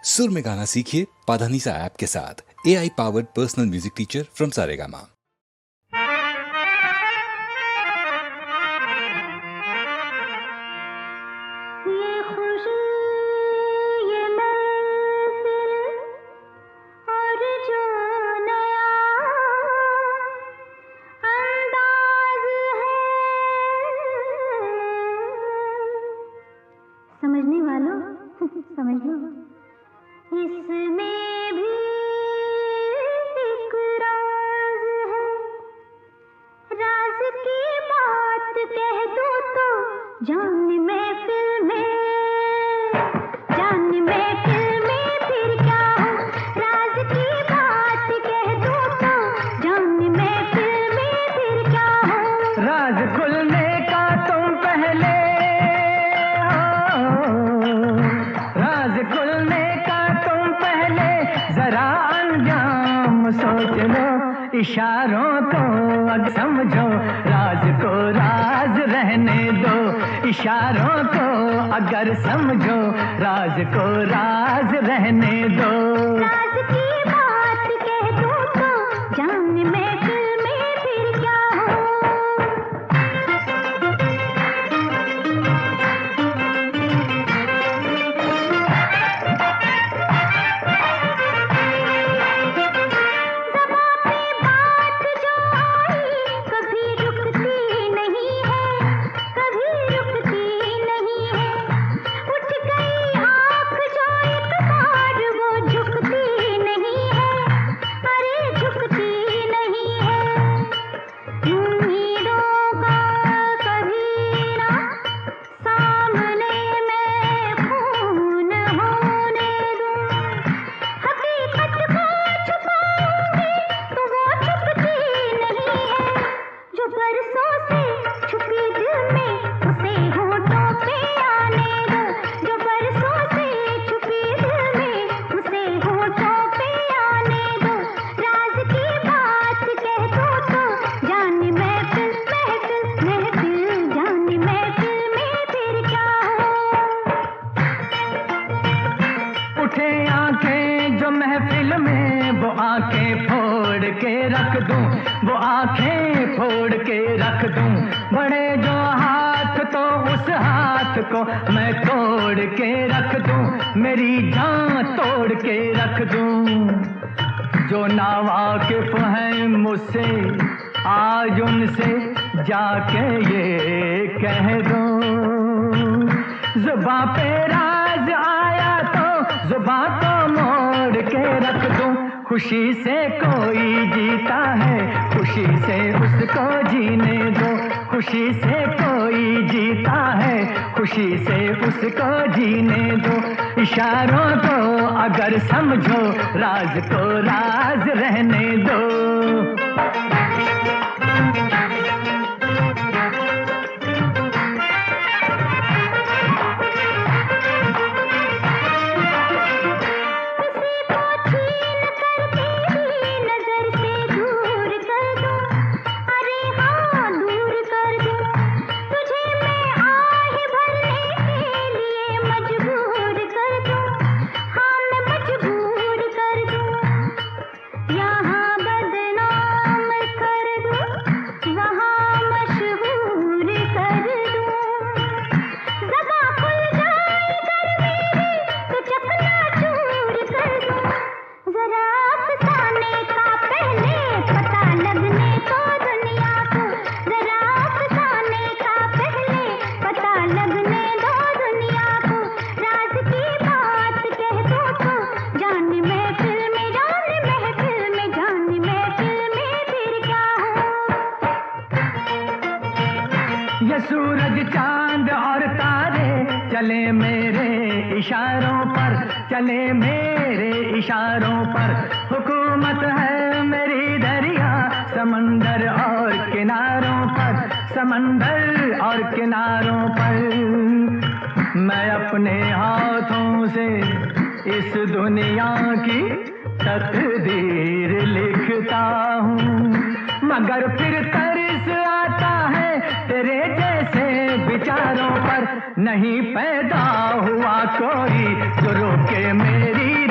सुर में गाना सीखिए पाधानीसा ऐप के साथ। AI powered personal music teacher from Saregama. समझने वालों समझ लो, इसमें भी एक राज है। राज की बात कह दो तो जान महफिल में, जान महफिल में फिर क्या हो। राज की बात कह दो तो जान महफिल में फिर क्या हो। राज खुलने का तुम पहले जरा अंजाम सोच लो, इशारों को अब समझो, राज को राज रहने दो। इशारों को अगर समझो, राज को राज रहने दो। राज की बात कह दो तो जान महफिल में फिर क्या हो। वो आंखें फोड़ के रख दूं, बड़े जो हाथ तो उस हाथ को मैं तोड़ के रख दूं, मेरी जान तोड़ के रख दूं। जो नावाकिफ हैं मुझसे आज उनसे जाके ये कह दूं, जुबां पे राज आया तो जुबां को मोड़ के रख दूं। खुशी से कोई जीता है, खुशी से उसको जीने दो। खुशी से कोई जीता है, खुशी से उसको जीने दो। इशारों को अगर समझो, राज को राज रहने दो। ये सूरज चांद और तारे चले मेरे इशारों पर, चले मेरे इशारों पर। हुकूमत है मेरी दरिया समंदर और किनारों पर, समंदर और किनारों पर। मैं अपने हाथों से इस दुनिया की तकदीर लिखता हूँ, मगर फिर तरस आता है तेरे जैसे विचारों पर। नहीं पैदा हुआ कोई जो रोके मेरी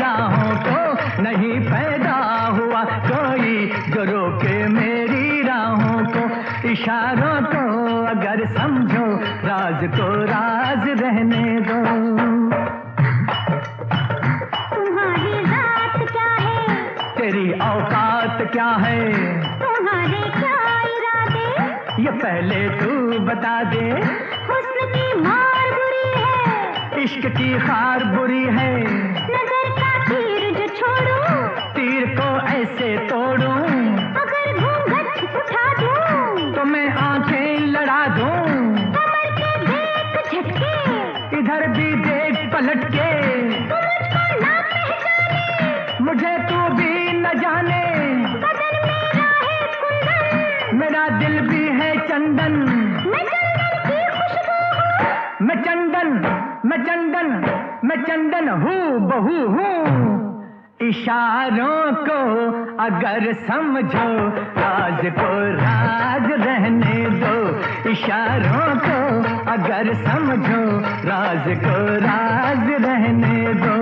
तेरी औकात क्या है, तुम्हारे क्या इरादे, ये पहले तू बता दे। हुस्न की मार बुरी है, इश्क की खार बुरी है, नजर का तीर जो छोड़ूं, तीर को ऐसे तोड़ूं, अगर घूंघट उठा दूं, तो मैं आंखें लड़ा दूं। कमर के देख झटके, इधर भी देख पलट के, तू मुझको ना पहचाने, मुझे तू भी न जाने। बदन मेरा है कुंदन, मेरा दिल भी है चंदन, मैं चंदन की खुशबू हूँ, मैं चंदन, मैं चंदन, मैं चंदन हूँ बहू हूँ। इशारों को अगर समझो, राज को राज रहने दो। इशारों को अगर समझो, राज को राज रहने दो।